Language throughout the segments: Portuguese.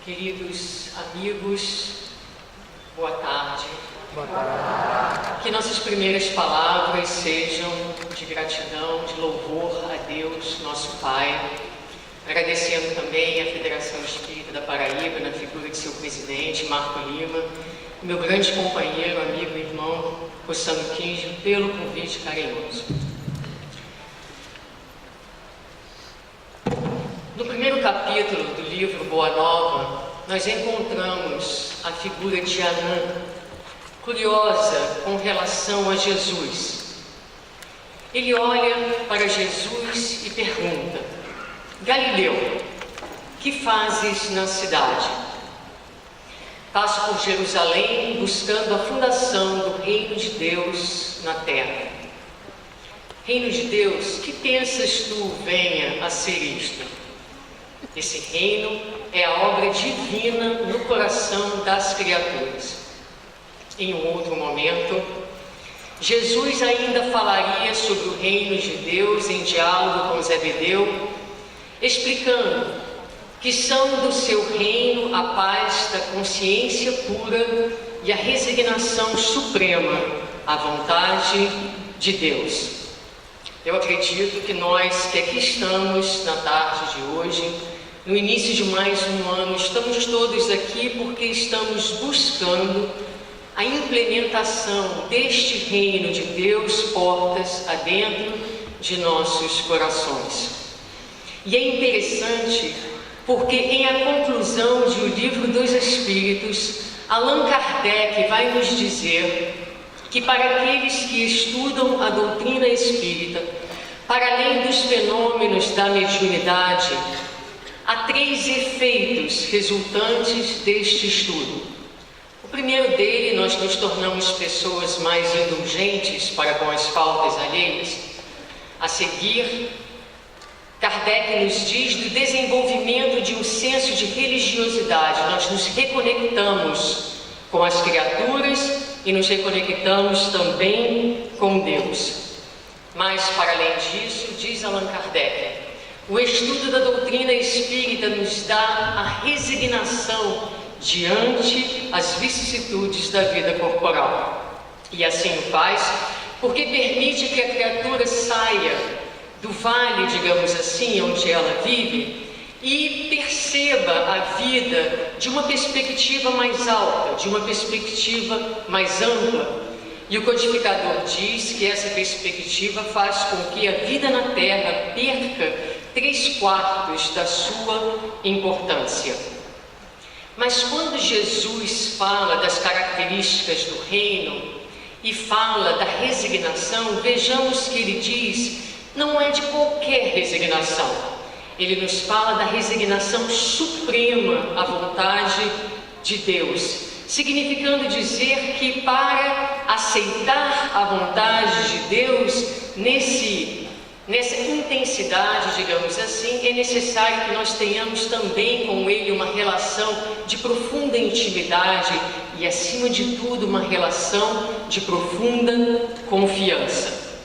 Queridos amigos, boa tarde. Boa tarde. Que nossas primeiras palavras sejam de gratidão, de louvor a Deus, nosso Pai, agradecendo também a Federação Espírita da Paraíba, na figura de seu presidente, Marco Lima, meu grande companheiro, amigo e irmão, Rossano Quinjo, pelo convite carinhoso. No primeiro capítulo do livro Boa Nova, nós encontramos a figura de Anã, curiosa com relação a Jesus. Ele olha para Jesus e pergunta: Galileu, que fazes na cidade? Passo por Jerusalém buscando a fundação do reino de Deus na terra. Reino de Deus, que pensas tu venha a ser isto? Esse reino é a obra divina no coração das criaturas. Em um outro momento, Jesus ainda falaria sobre o reino de Deus em diálogo com Zebedeu, explicando que são do seu reino a paz da consciência pura e a resignação suprema à vontade de Deus. Eu acredito que nós que aqui estamos na tarde de hoje, no início de mais um ano, estamos todos aqui porque estamos buscando a implementação deste reino de Deus portas adentro de nossos corações. E é interessante porque em a conclusão de O Livro dos Espíritos, Allan Kardec vai nos dizer que para aqueles que estudam a doutrina espírita, para além dos fenômenos da mediunidade, há 3 efeitos resultantes deste estudo. O primeiro dele, nós nos tornamos pessoas mais indulgentes para com as faltas alheias. A seguir, Kardec nos diz do desenvolvimento de um senso de religiosidade. Nós nos reconectamos com as criaturas e nos reconectamos também com Deus. Mas, para além disso, diz Allan Kardec, o estudo da doutrina espírita nos dá a resignação diante as vicissitudes da vida corporal. E assim o faz porque permite que a criatura saia do vale, digamos assim, onde ela vive, e perceba a vida de uma perspectiva mais alta, de uma perspectiva mais ampla. E o codificador diz que essa perspectiva faz com que a vida na Terra perca 3/4 da sua importância. Mas quando Jesus fala das características do reino e fala da resignação, vejamos que ele diz, não é de qualquer resignação. Ele nos fala da resignação suprema à vontade de Deus, significando dizer que para aceitar a vontade de Deus nessa intensidade, digamos assim, é necessário que nós tenhamos também com Ele uma relação de profunda intimidade e, acima de tudo, uma relação de profunda confiança.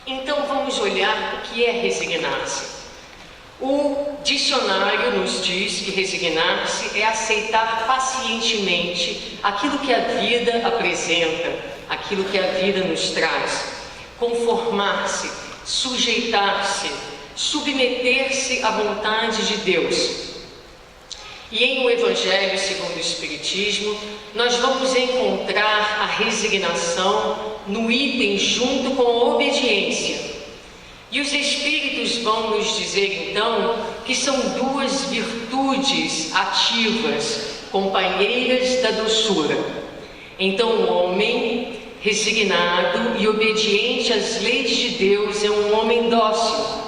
Então vamos olhar o que é resignar-se. O dicionário nos diz que resignar-se é aceitar pacientemente aquilo que a vida apresenta, aquilo que a vida nos traz, conformar-se, sujeitar-se, submeter-se à vontade de Deus. E em O Evangelho segundo o Espiritismo, nós vamos encontrar a resignação no item junto com a obediência. E os Espíritos vão nos dizer então que são 2 virtudes ativas, companheiras da doçura. Então o homem resignado e obediente às leis de Deus é um homem dócil.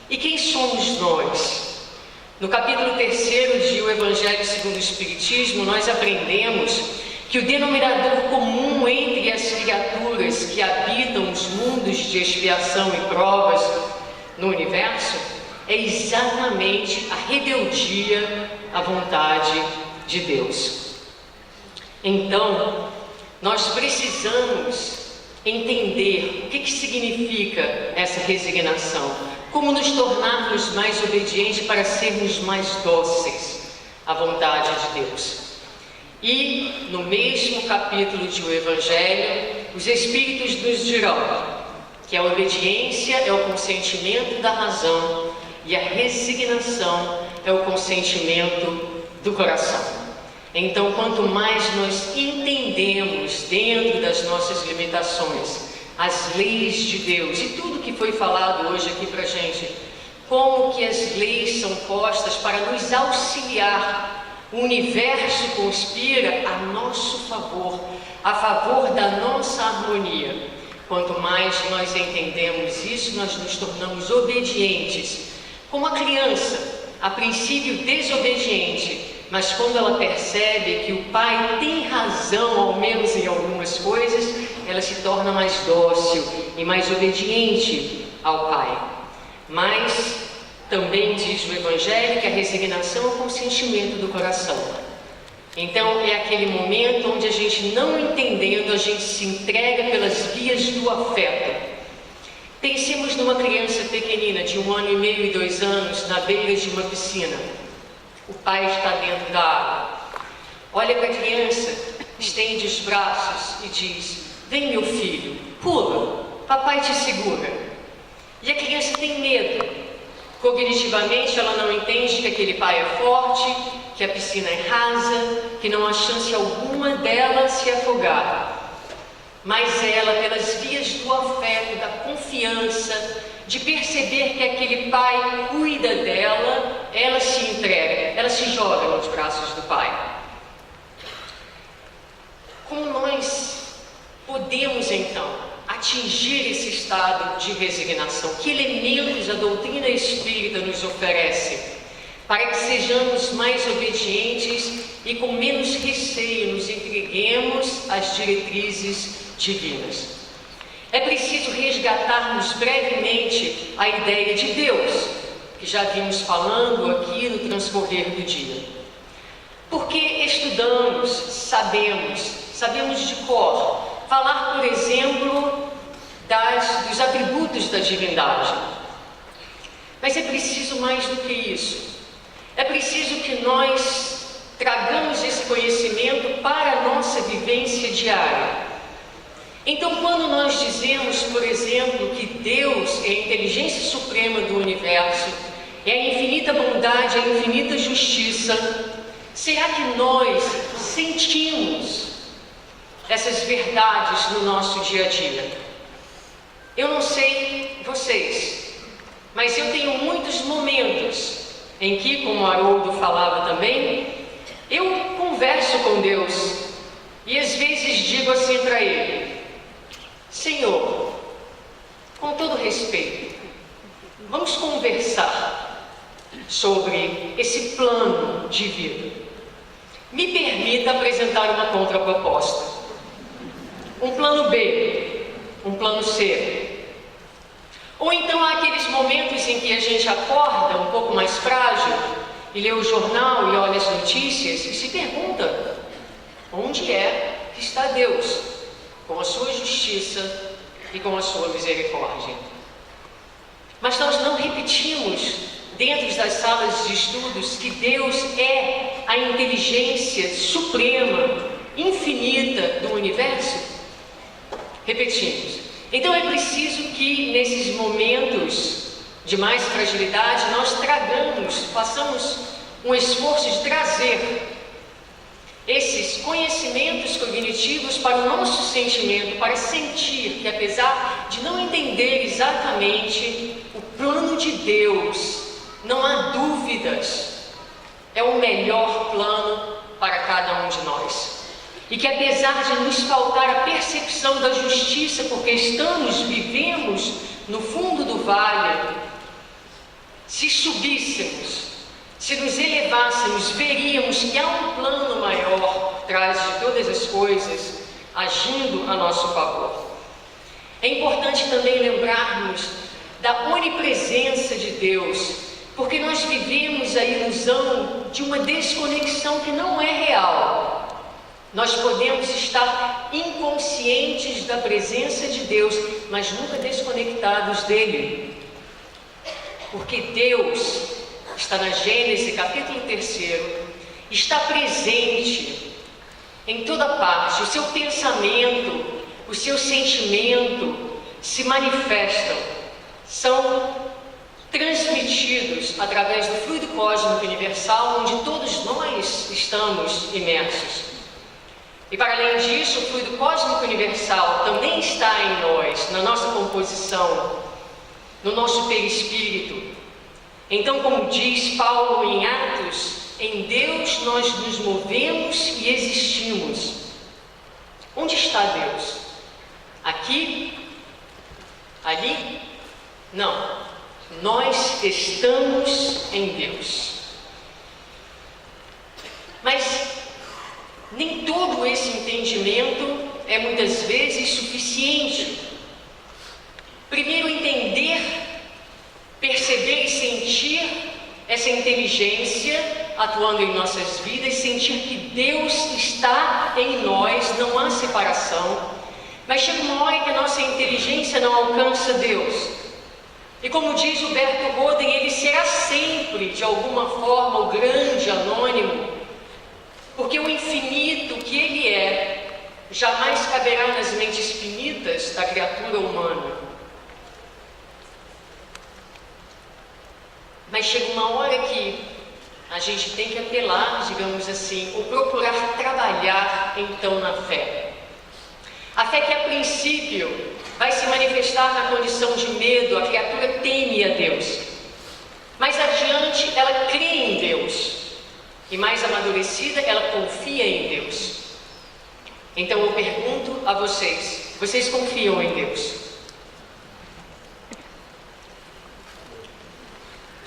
E quem somos nós? No capítulo 3º de O Evangelho segundo o Espiritismo, nós aprendemos que o denominador comum entre as criaturas que habitam os mundos de expiação e provas no universo é exatamente a rebeldia à vontade de Deus. Então, nós precisamos entender o que significa essa resignação, como nos tornarmos mais obedientes para sermos mais dóceis a vontade de Deus. E no mesmo capítulo de O Evangelho, os Espíritos nos dirão que a obediência é o consentimento da razão e a resignação é o consentimento do coração. Então, quanto mais nós entendemos dentro das nossas limitações as leis de Deus e tudo que foi falado hoje aqui para a gente, como que as leis são postas para nos auxiliar, o universo conspira a nosso favor, a favor da nossa harmonia. Quanto mais nós entendemos isso, nós nos tornamos obedientes. Como a criança, a princípio desobediente, mas quando ela percebe que o pai tem razão, ao menos em algumas coisas, ela se torna mais dócil e mais obediente ao pai. Mas também diz o Evangelho que a resignação é o consentimento do coração. Então é aquele momento onde a gente, não entendendo, a gente se entrega pelas vias do afeto. Pensemos numa criança pequenina de 1 ano e meio e 2 anos na beira de uma piscina. O pai está dentro da água. Olha para a criança, estende os braços e diz: vem meu filho, pula, papai te segura. E a criança tem medo. Cognitivamente ela não entende que aquele pai é forte, que a piscina é rasa, que não há chance alguma dela se afogar. Mas ela, pelas vias do afeto, da confiança, de perceber que aquele pai cuida dela, ela se entrega, ela se joga nos braços do pai. Como nós podemos então atingir esse estado de resignação? Que elementos a doutrina espírita nos oferece para que sejamos mais obedientes e com menos receio nos entreguemos às diretrizes divinas? É preciso resgatarmos brevemente a ideia de Deus, que já vimos falando aqui no transcorrer do dia. Porque estudamos, sabemos de cor, falar, por exemplo, dos atributos da divindade. Mas é preciso mais do que isso. É preciso que nós tragamos esse conhecimento para a nossa vivência diária. Então, quando nós dizemos, por exemplo, que Deus é a inteligência suprema do universo, é a infinita bondade, a infinita justiça, será que nós sentimos essas verdades no nosso dia a dia? Eu não sei vocês, mas eu tenho muitos momentos em que, como o Haroldo falava também, eu converso com Deus e às vezes digo assim para Ele: Senhor, com todo respeito, vamos conversar sobre esse plano de vida. Me permita apresentar uma contraproposta. Um plano B, um plano C. Ou então há aqueles momentos em que a gente acorda um pouco mais frágil e lê o jornal e olha as notícias e se pergunta: onde é que está Deus, com a sua justiça e com a sua misericórdia? Mas nós não repetimos dentro das salas de estudos que Deus é a inteligência suprema, infinita do universo? Repetimos. Então é preciso que nesses momentos de mais fragilidade nós façamos um esforço de trazer esses conhecimentos cognitivos para o nosso sentimento, para sentir que, apesar de não entender exatamente o plano de Deus, não há dúvidas, é o melhor plano para cada um de nós. E que, apesar de nos faltar a percepção da justiça, porque vivemos no fundo do vale, se subíssemos, se nos elevássemos, veríamos que há um plano maior por trás de todas as coisas, agindo a nosso favor. É importante também lembrarmos da onipresença de Deus, porque nós vivemos a ilusão de uma desconexão que não é real. Nós podemos estar inconscientes da presença de Deus, mas nunca desconectados dele. Porque Deus está na Gênesis capítulo 3, está presente em toda parte. O seu pensamento, o seu sentimento se manifestam, são transmitidos através do fluido cósmico universal, onde todos nós estamos imersos. E para além disso, o fluido cósmico universal também está em nós, na nossa composição, no nosso perispírito. Então, como diz Paulo em Atos, em Deus nós nos movemos e existimos. Onde está Deus? Aqui? Ali? Não. Nós estamos em Deus. Mas nem todo esse entendimento é muitas vezes suficiente. Primeiro, entender, perceber e sentir essa inteligência atuando em nossas vidas, sentir que Deus está em nós, não há separação. Mas chega uma hora que a nossa inteligência não alcança Deus. E como diz Huberto Roden, ele será sempre, de alguma forma, o grande anônimo, porque o infinito que ele é, jamais caberá nas mentes finitas da criatura humana. Mas chega uma hora que a gente tem que apelar, digamos assim, ou procurar trabalhar então na fé. A fé que a princípio vai se manifestar na condição de medo, a criatura teme a Deus. Mais adiante ela crê em Deus. E mais amadurecida, ela confia em Deus. Então eu pergunto a vocês, vocês confiam em Deus?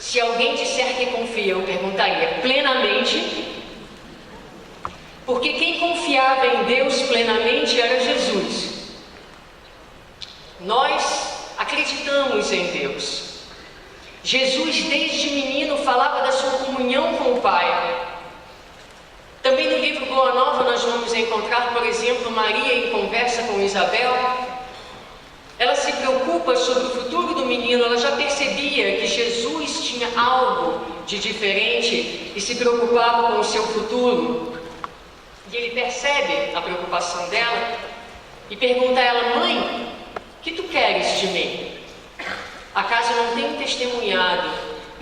Se alguém disser que confia, eu perguntaria, plenamente? Porque quem confiava em Deus plenamente era Jesus. Nós acreditamos em Deus. Jesus, desde menino, falava da sua comunhão com o Pai. Também no livro Boa Nova nós vamos encontrar, por exemplo, Maria em conversa com Isabel. Ela se preocupa sobre o futuro do menino, ela já percebia que Jesus tinha algo de diferente e se preocupava com o seu futuro. E ele percebe a preocupação dela e pergunta a ela, mãe, o que tu queres de mim? Acaso não tenho testemunhado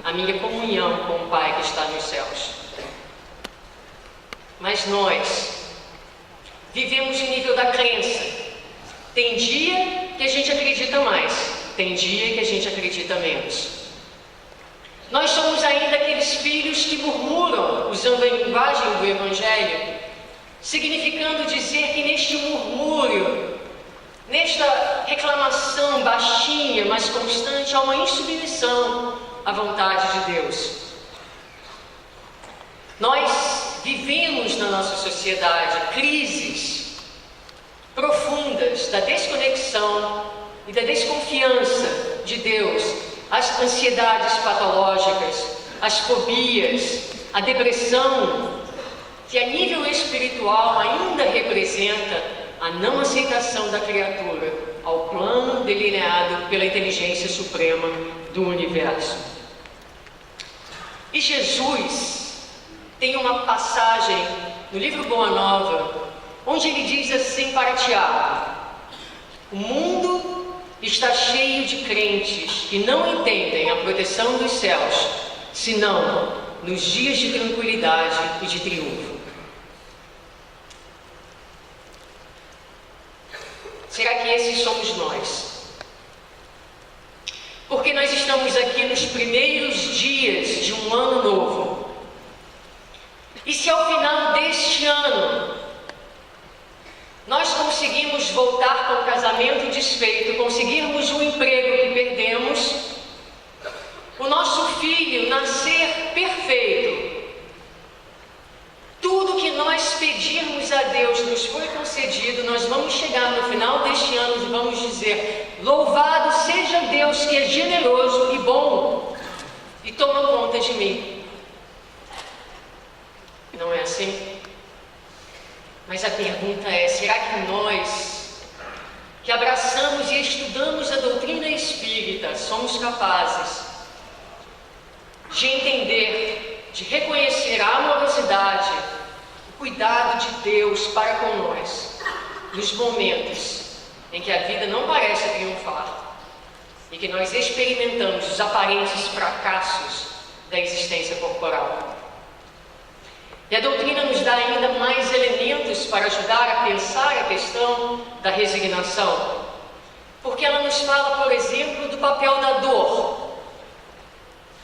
a minha comunhão com o Pai que está nos céus? Mas nós vivemos no nível da crença. Tem dia que a gente acredita mais, tem dia que a gente acredita menos. Nós somos ainda aqueles filhos que murmuram, usando a linguagem do Evangelho, significando dizer que neste murmúrio, nesta reclamação baixinha, mas constante, há uma insubmissão à vontade de Deus. Nós vivemos na nossa sociedade crises profundas da desconexão e da desconfiança de Deus, as ansiedades patológicas, as fobias, a depressão, que a nível espiritual ainda representa a não aceitação da criatura ao plano delineado pela inteligência suprema do universo. E Jesus tem uma passagem no livro Boa Nova, onde ele diz assim para Tiago: o mundo está cheio de crentes que não entendem a proteção dos céus, senão nos dias de tranquilidade e de triunfo. Será que esses somos nós? Porque nós estamos aqui nos primeiros dias de um ano novo. E se ao final deste ano nós conseguimos voltar com o casamento desfeito, conseguirmos o emprego que perdemos, o nosso filho nascer perfeito, tudo que nós pedirmos a Deus nos foi concedido, nós vamos chegar no final deste ano e vamos dizer: louvado seja Deus que é generoso e bom e toma conta de mim. Não é assim? Mas a pergunta é, será que nós, que abraçamos e estudamos a doutrina espírita, somos capazes de entender, de reconhecer a amorosidade cuidado de Deus para com nós, nos momentos em que a vida não parece triunfar e que nós experimentamos os aparentes fracassos da existência corporal. E a doutrina nos dá ainda mais elementos para ajudar a pensar a questão da resignação, porque ela nos fala, por exemplo, do papel da dor.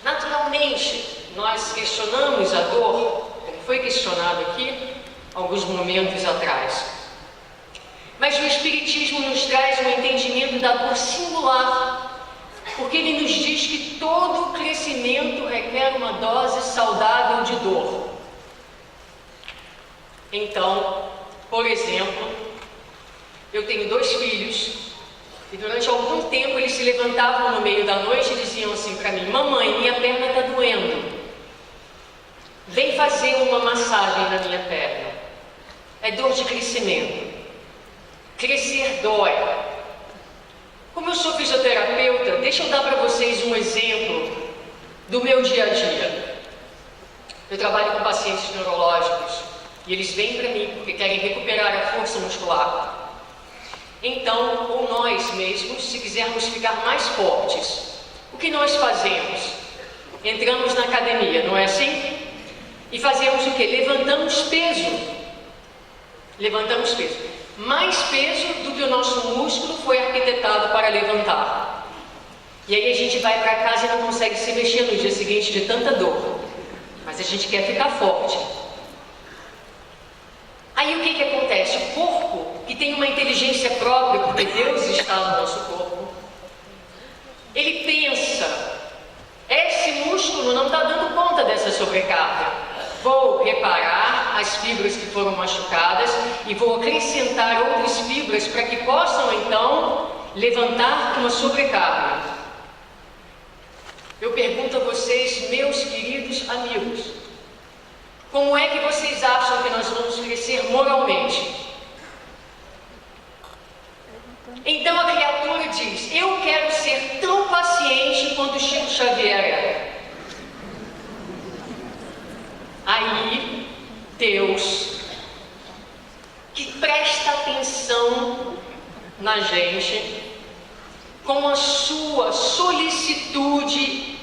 Naturalmente, nós questionamos a dor, como foi questionado aqui alguns momentos atrás. Mas o Espiritismo nos traz um entendimento da dor singular, porque ele nos diz que todo crescimento requer uma dose saudável de dor. Então, por exemplo, eu tenho 2 filhos e durante algum tempo eles se levantavam no meio da noite e diziam assim para mim: mamãe, minha perna está doendo, vem fazer uma massagem na minha perna. É dor de crescimento. Crescer dói. Como eu sou fisioterapeuta, deixa eu dar para vocês um exemplo do meu dia a dia. Eu trabalho com pacientes neurológicos e eles vêm para mim porque querem recuperar a força muscular. Então, ou nós mesmos, se quisermos ficar mais fortes, o que nós fazemos? Entramos na academia, não é assim? E fazemos o quê? Levantamos peso. Levantamos peso. Mais peso do que o nosso músculo foi arquitetado para levantar. E aí a gente vai para casa e não consegue se mexer no dia seguinte de tanta dor. Mas a gente quer ficar forte. Aí o que acontece? O corpo, que tem uma inteligência própria, porque Deus está no nosso corpo, ele pensa: esse músculo não está dando conta dessa sobrecarga. Vou reparar as fibras que foram machucadas e vou acrescentar outras fibras para que possam então levantar uma sobrecarga. Eu pergunto a vocês, meus queridos amigos, como é que vocês acham que nós vamos crescer moralmente? Então a criatura diz: eu quero ser tão paciente quanto Chico Xavier era. Aí, Deus, que presta atenção na gente, com a sua solicitude,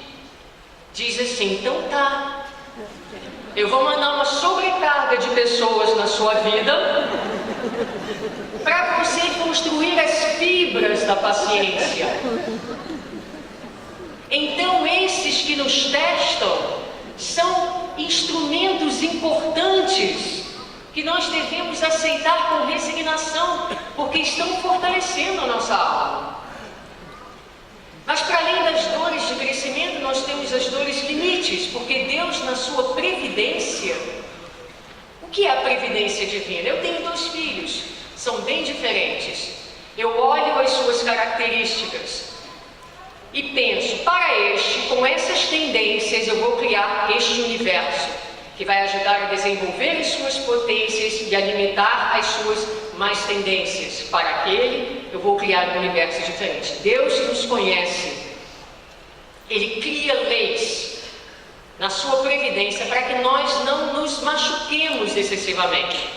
diz assim: então tá, eu vou mandar uma sobrecarga de pessoas na sua vida, para você construir as fibras da paciência. Então, esses que nos testam são instrumentos importantes que nós devemos aceitar com resignação, porque estão fortalecendo a nossa alma. Mas para além das dores de crescimento, nós temos as dores limites, porque Deus, na sua previdência, o que é a previdência divina? Eu tenho 2 filhos, são bem diferentes. Eu olho as suas características e penso: para este, com essas tendências, eu vou criar este universo, que vai ajudar a desenvolver as suas potências e alimentar as suas mais tendências. Para aquele, eu vou criar um universo diferente. Deus nos conhece. Ele cria leis na sua previdência para que nós não nos machuquemos excessivamente.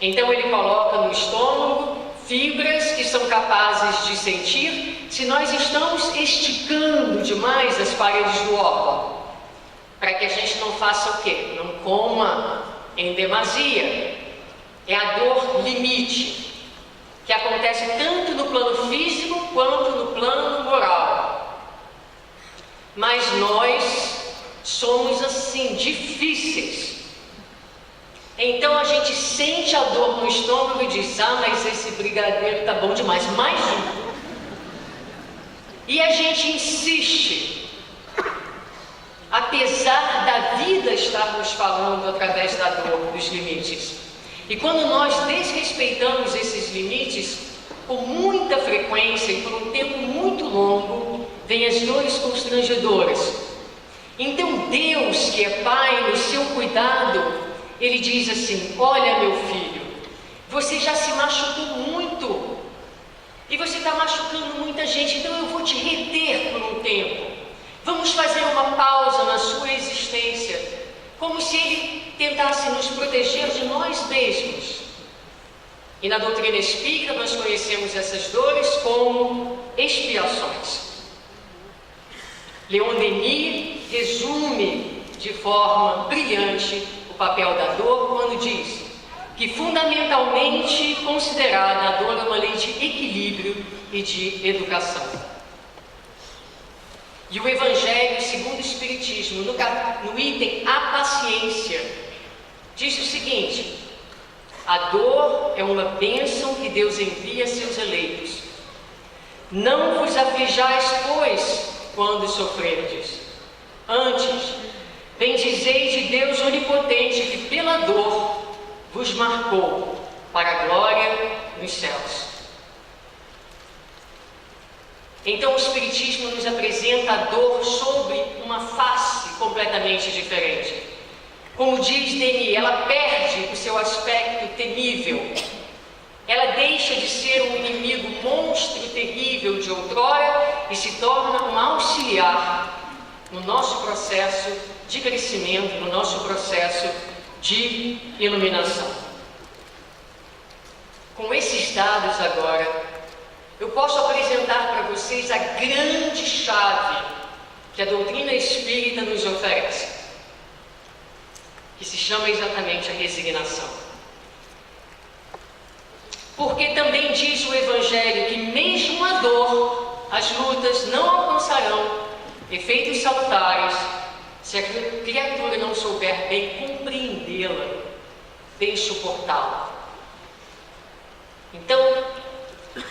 Então ele coloca no estômago fibras que são capazes de sentir se nós estamos esticando demais as paredes do órgão, para que a gente não faça o quê? Não coma em demasia. É a dor limite, que acontece tanto no plano físico quanto no plano moral. Mas nós somos assim, difíceis. Então a gente sente a dor no estômago e diz: ah, mas esse brigadeiro tá bom demais, mais um. E a gente insiste, apesar da vida estar nos falando através da dor, dos limites. E quando nós desrespeitamos esses limites, com muita frequência e por um tempo muito longo, vêm as dores constrangedoras. Então Deus, que é Pai, no seu cuidado, Ele diz assim: olha, meu filho, você já se machucou muito, e você está machucando muita gente, então eu vou te reter por um tempo. Vamos fazer uma pausa na sua existência, como se ele tentasse nos proteger de nós mesmos. E na doutrina espírita nós conhecemos essas dores como expiações. Leon Denis resume de forma brilhante o papel da dor quando diz que fundamentalmente considerada, a dor é uma lei de equilíbrio e de educação. E o Evangelho segundo o Espiritismo, no item A Paciência, diz o seguinte: a dor é uma bênção que Deus envia a seus eleitos. Não vos aflijais, pois, quando sofrerdes. Antes, bendizei de Deus onipotente, que pela dor vos marcou para a glória nos céus. Então o Espiritismo nos apresenta a dor sob uma face completamente diferente. Como diz Denis, ela perde o seu aspecto temível. Ela deixa de ser um inimigo monstro terrível de outrora e se torna um auxiliar no nosso processo de crescimento, no nosso processo de iluminação. Com esses dados agora, eu posso apresentar para vocês a grande chave que a doutrina espírita nos oferece, que se chama exatamente a resignação. Porque também diz o Evangelho que mesmo a dor, as lutas não alcançarão efeitos salutares se a criatura não souber bem compreendê-la, bem suportá-la. Então,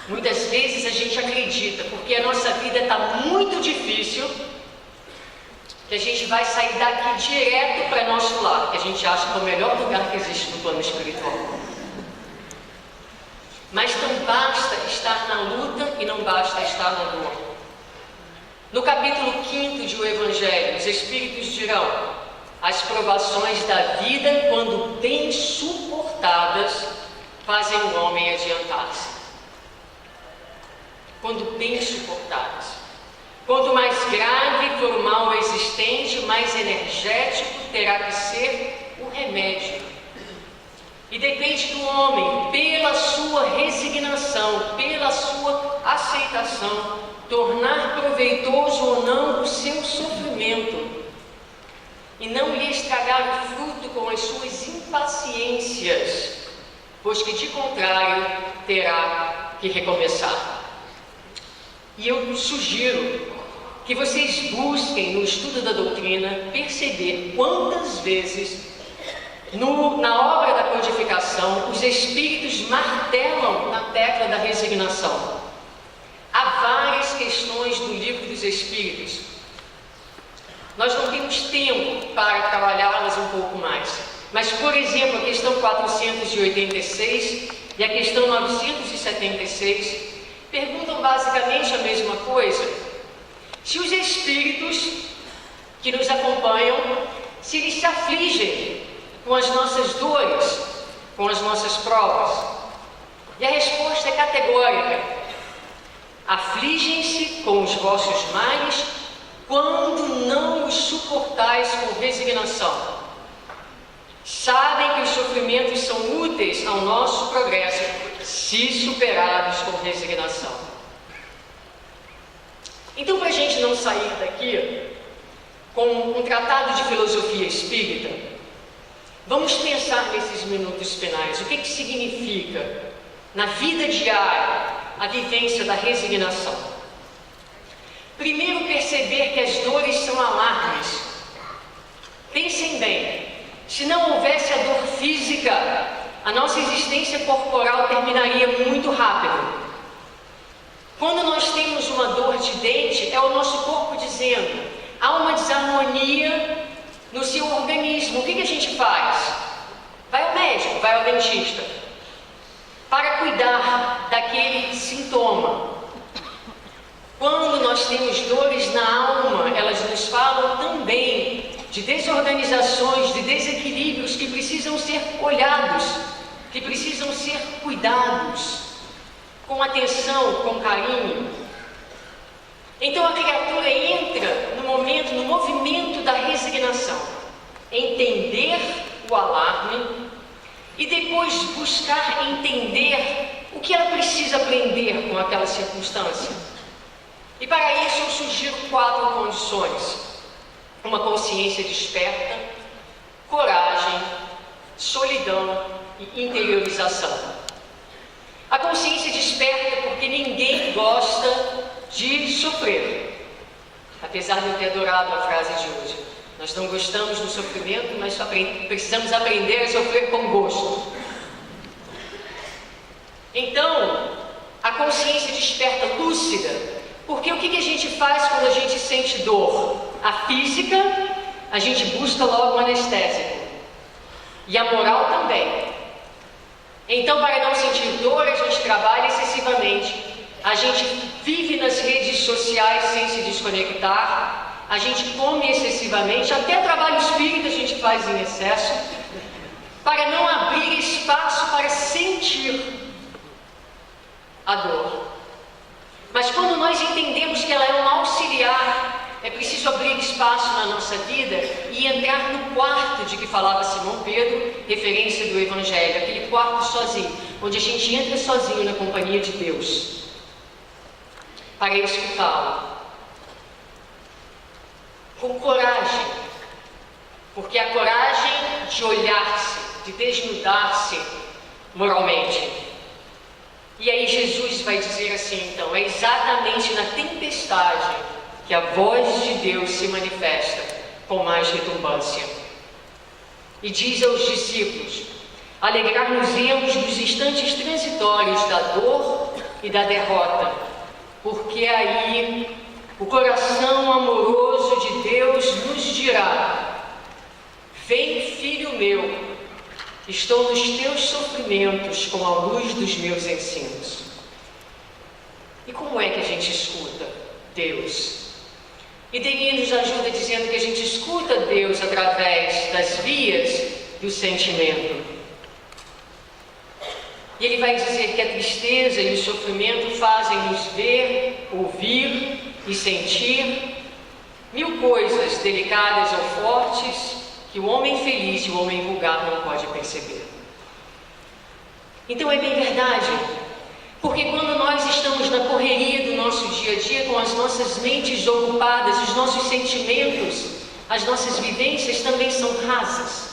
muitas vezes a gente acredita, porque a nossa vida está muito difícil, que a gente vai sair daqui direto para nosso lar, que a gente acha que é o melhor lugar que existe no plano espiritual. Mas não basta estar na luta e não basta estar na dor. No capítulo 5 de O Evangelho, os Espíritos dirão: as provações da vida, quando bem suportadas, fazem o homem adiantar-se. Quando bem suportadas. Quanto mais grave for o mal existente, mais energético terá que ser o remédio. E depende do homem, pela sua resignação, pela sua aceitação, tornar proveitoso ou não o seu sofrimento e não lhe estragar o fruto com as suas impaciências, pois que de contrário terá que recomeçar. E eu sugiro que vocês busquem no estudo da doutrina perceber quantas vezes na obra da codificação os espíritos martelam na tecla da resignação. Há várias questões do livro dos Espíritos. Nós não temos tempo para trabalhá-las um pouco mais. Mas, por exemplo, a questão 486 e a questão 976 perguntam basicamente a mesma coisa. Se os espíritos que nos acompanham, se eles se afligem com as nossas dores, com as nossas provas. E a resposta é categórica: afligem-se com os vossos males quando não os suportais com resignação. Sabem que os sofrimentos são úteis ao nosso progresso, se superados com resignação. Então, para a gente não sair daqui com um tratado de filosofia espírita, vamos pensar nesses minutos finais. O que significa, na vida diária, a vivência da resignação? Primeiro, perceber que as dores são alarmes. Pensem bem, se não houvesse a dor física, a nossa existência corporal terminaria muito rápido. Quando nós temos uma dor de dente, é o nosso corpo dizendo: há uma desarmonia no seu organismo. O que a gente faz? Vai ao médico, vai ao dentista, para cuidar daquele sintoma. Quando nós temos dores na alma, elas nos falam também de desorganizações, de desequilíbrios que precisam ser olhados, que precisam ser cuidados, com atenção, com carinho. Então a criatura entra no movimento da resignação. entender o alarme e depois buscar entender o que ela precisa aprender com aquela circunstância. E para isso eu sugiro 4 condições: uma consciência desperta, coragem, solidão e interiorização. A consciência desperta porque ninguém gosta de sofrer. Apesar de eu ter adorado a frase de hoje, nós não gostamos do sofrimento, mas precisamos aprender a sofrer com gosto. Então, a consciência desperta lúcida, porque o que a gente faz quando a gente sente dor? A física, a gente busca logo um anestésico. E a moral também. Então, para não sentir dor, a gente trabalha excessivamente. A gente vive nas redes sociais sem se desconectar. A gente come excessivamente. Até trabalho espírita a gente faz em excesso. Para não abrir espaço para sentir a dor. Mas quando nós entendemos que ela é um auxiliar, é preciso abrir espaço na nossa vida e entrar no quarto de que falava Simão Pedro, referência do Evangelho, aquele quarto sozinho, onde a gente entra sozinho na companhia de Deus, para escutá-lo, com coragem, porque a coragem de olhar-se, de desnudar-se moralmente. E aí Jesus vai dizer assim, então, é exatamente na tempestade que a voz de Deus se manifesta com mais retumbância. E diz aos discípulos: alegrar-nos-emos dos instantes transitórios da dor e da derrota, porque aí o coração amoroso de Deus nos dirá: vem, filho meu, estou nos teus sofrimentos com a luz dos meus ensinos. E como é que a gente escuta Deus? E Denis nos ajuda dizendo que a gente escuta Deus através das vias do sentimento. E ele vai dizer que a tristeza e o sofrimento fazem-nos ver, ouvir e sentir 1000 coisas delicadas ou fortes que o homem feliz e o homem vulgar não pode perceber. Então é bem verdade. Porque quando nós estamos na correria do nosso dia a dia, com as nossas mentes ocupadas, os nossos sentimentos, as nossas vivências também são rasas.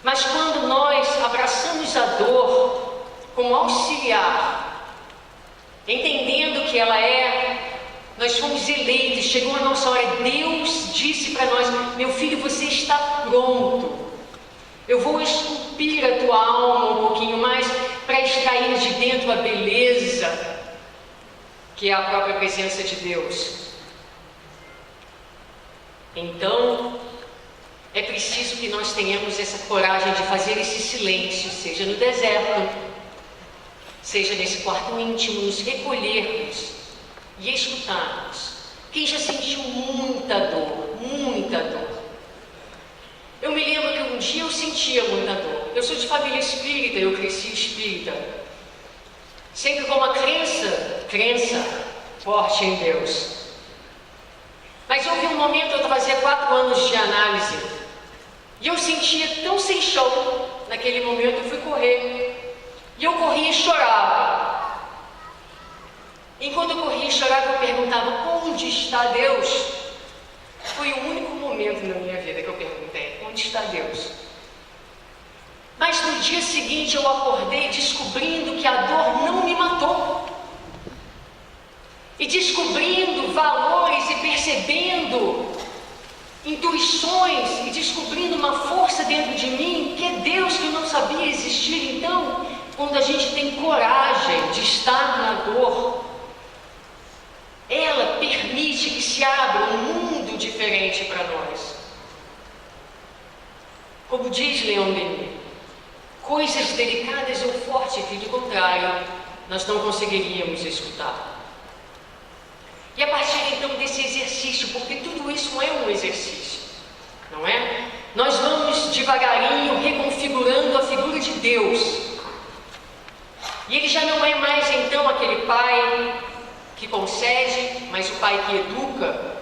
Mas quando nós abraçamos a dor como auxiliar, entendendo que ela nós fomos eleitos, chegou a nossa hora, Deus disse para nós: meu filho, você está pronto. Eu vou esculpir a tua alma um pouquinho mais para extrair de dentro a beleza que é a própria presença de Deus. Então, é preciso que nós tenhamos essa coragem de fazer esse silêncio, seja no deserto, seja nesse quarto íntimo, nos recolhermos e escutarmos. Quem já sentiu muita dor, muita dor. Eu me lembro que um dia eu sentia muita dor. Eu sou de família espírita, eu cresci espírita. Sempre com uma crença forte em Deus. Mas houve um momento, eu fazia 4 anos de análise, e eu sentia tão sem chão. Naquele momento eu fui correr. E eu corria e chorava. Enquanto eu corria e chorava, eu perguntava: onde está Deus? Foi o único momento na minha vida que eu perguntei: onde está Deus? Mas no dia seguinte eu acordei descobrindo que a dor não me matou. E descobrindo valores e percebendo intuições e descobrindo uma força dentro de mim, que é Deus, que eu não sabia existir. Então, quando a gente tem coragem de estar na dor, ela permite que se abra um mundo diferente para nós. Como diz Leon Denis, coisas delicadas ou fortes que, de contrário, nós não conseguiríamos escutar. E a partir então desse exercício, porque tudo isso é um exercício, não é? Nós vamos devagarinho reconfigurando a figura de Deus. E ele já não é mais então aquele pai que concede, mas o pai que educa.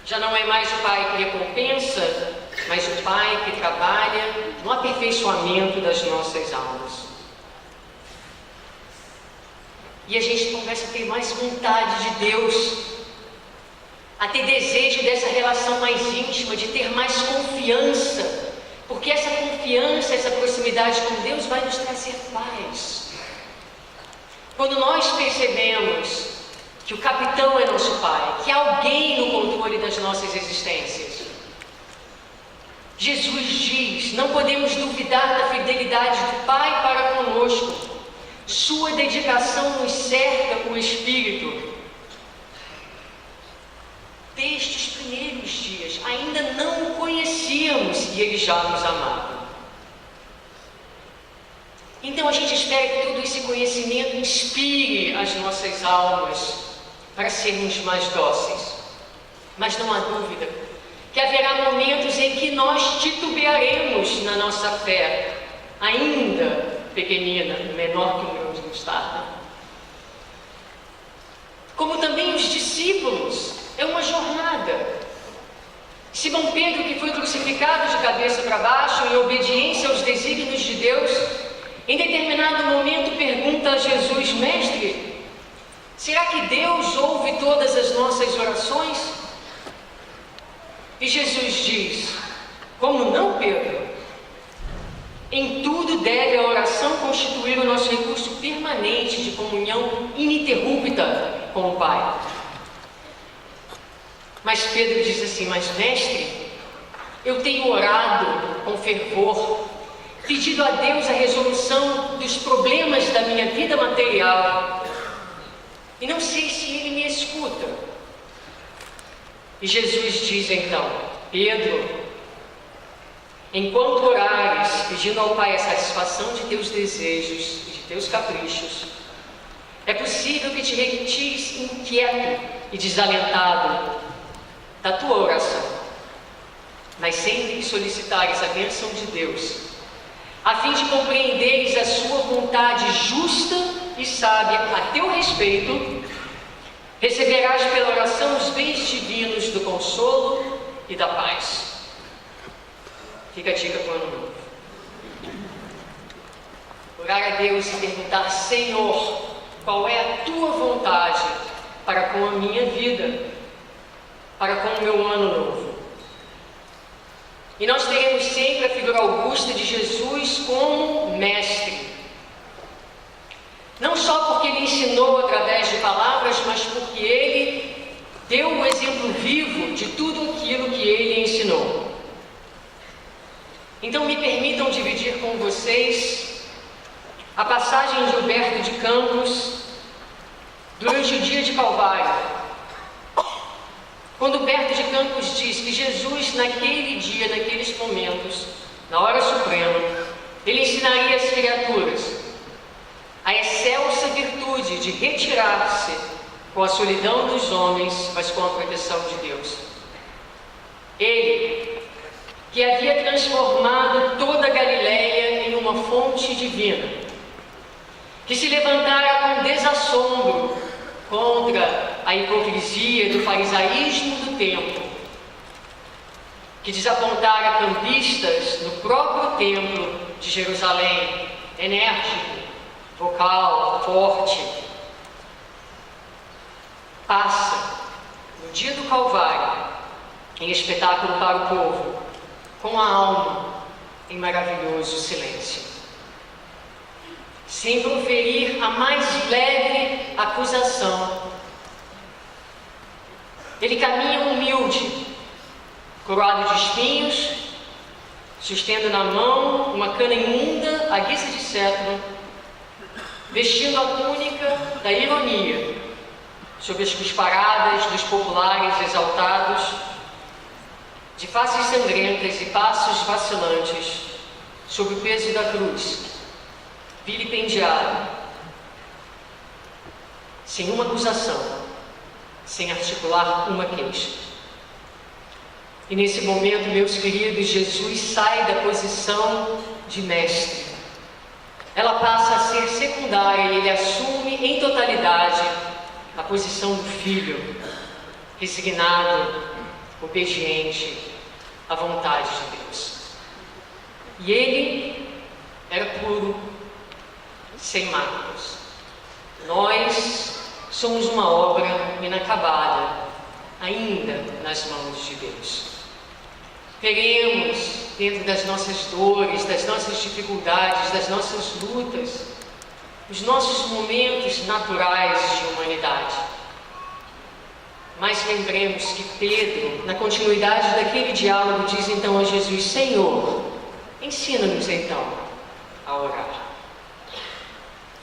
Já não é mais o Pai que recompensa, mas o Pai que trabalha no aperfeiçoamento das nossas almas. E a gente começa a ter mais vontade de Deus, a ter desejo dessa relação mais íntima, de ter mais confiança, porque essa confiança, essa proximidade com Deus vai nos trazer paz. Quando nós percebemos que o capitão é nosso Pai, que há alguém no controle das nossas existências, Jesus diz: não podemos duvidar da fidelidade do Pai para conosco. Sua dedicação nos cerca o Espírito. Desde os primeiros dias, ainda não o conhecíamos e Ele já nos amava. Então a gente espera que todo esse conhecimento inspire as nossas almas para sermos mais dóceis. Mas não há dúvida que haverá momentos em que nós titubearemos na nossa fé, ainda pequenina, menor que um grão de mostarda. Como também os discípulos, é uma jornada. Simão Pedro, que foi crucificado de cabeça para baixo, em obediência aos desígnios de Deus, em determinado momento pergunta a Jesus: Mestre, será que Deus ouve todas as nossas orações? E Jesus diz: como não, Pedro? Em tudo deve a oração constituir o nosso recurso permanente de comunhão ininterrupta com o Pai. Mas Pedro diz assim: mas mestre, eu tenho orado com fervor, pedido a Deus a resolução dos problemas da minha vida material, e não sei se Ele me escuta. E Jesus diz então: Pedro, enquanto orares, pedindo ao Pai a satisfação de teus desejos e de teus caprichos, é possível que te retires inquieto e desalentado da tua oração, mas sempre que solicitares a bênção de Deus, a fim de compreenderes a sua vontade justa e sábia a teu respeito, receberás pela oração os bens divinos do consolo e da paz. Fica a dica para o ano novo. Orar a Deus e perguntar: Senhor, qual é a tua vontade para com a minha vida, para com o meu ano novo? E nós teremos sempre a figura augusta de Jesus como mestre. Não só porque Ele ensinou através de palavras, mas porque Ele deu o exemplo vivo de tudo aquilo que Ele ensinou. Então me permitam dividir com vocês a passagem de Humberto de Campos durante o dia de Calvário, quando Humberto de Campos diz que Jesus, naquele dia, naqueles momentos, na hora suprema, Ele ensinaria às criaturas a excelsa virtude de retirar-se com a solidão dos homens, mas com a proteção de Deus. Ele, que havia transformado toda a Galileia em uma fonte divina, que se levantara com desassombro contra a hipocrisia do farisaísmo do templo, que desapontara campistas no próprio templo de Jerusalém, enérgico, vocal, forte, passa no dia do Calvário em espetáculo para o povo, com a alma em maravilhoso silêncio, sem proferir a mais leve acusação. Ele caminha humilde, coroado de espinhos, sustendo na mão uma cana imunda à guisa de cetro, vestindo a túnica da ironia, sob as cusparadas dos populares exaltados, de faces sangrentas e passos vacilantes, sob o peso da cruz, vilipendiado, sem uma acusação, sem articular uma queixa. E nesse momento, meus queridos, Jesus sai da posição de mestre. Ela passa a ser secundária e Ele assume em totalidade a posição do filho, resignado, obediente à vontade de Deus. E ele era puro, sem máculas. Nós somos uma obra inacabada, ainda nas mãos de Deus. Teremos, dentro das nossas dores, das nossas dificuldades, das nossas lutas, os nossos momentos naturais de humanidade. Mas lembremos que Pedro, na continuidade daquele diálogo, diz então a Jesus: Senhor, ensina-nos então a orar.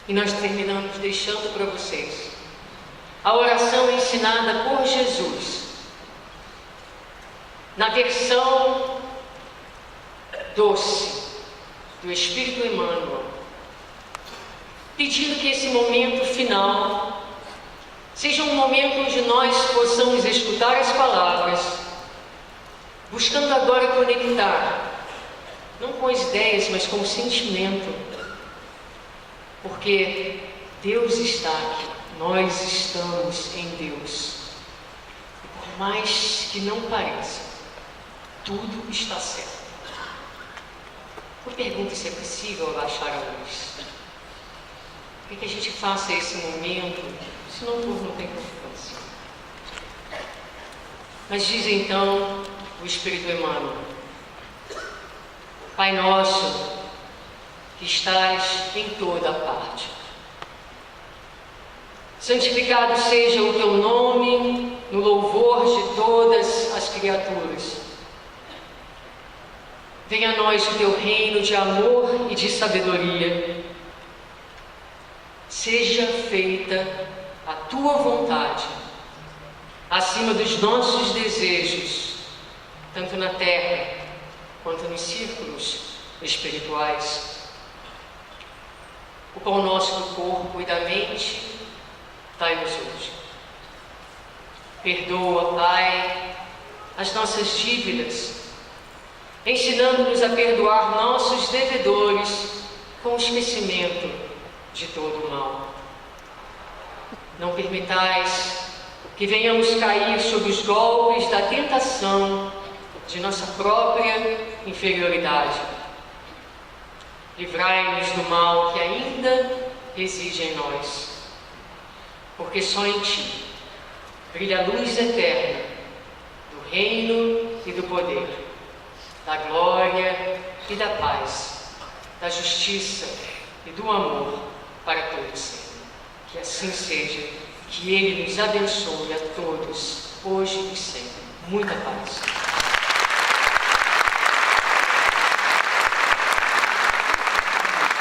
E nós terminamos deixando para vocês a oração ensinada por Jesus, na versão doce do Espírito Emmanuel, pedindo que esse momento final seja um momento onde nós possamos escutar as palavras, buscando agora conectar, não com as ideias, mas com o sentimento, porque Deus está aqui, nós estamos em Deus, e por mais que não pareça, tudo está certo. Eu pergunto se é possível abaixar a luz, para que a gente faça esse momento, se não for, não tem importância. Mas diz então o Espírito Emmanuel: Pai nosso, que estás em toda parte, santificado seja o teu nome no louvor de todas as criaturas. Venha a nós o teu reino de amor e de sabedoria. Seja feita a tua vontade, acima dos nossos desejos, tanto na terra quanto nos círculos espirituais. O pão nosso do corpo e da mente dai-nos hoje. Perdoa, Pai, as nossas dívidas, ensinando-nos a perdoar nossos devedores com o esquecimento de todo o mal. Não permitais que venhamos cair sob os golpes da tentação de nossa própria inferioridade. Livrai-nos do mal que ainda reside em nós, porque só em Ti brilha a luz eterna do reino e do poder, da glória e da paz, da justiça e do amor para todos sempre. Que assim seja, que Ele nos abençoe a todos, hoje e sempre. Muita paz.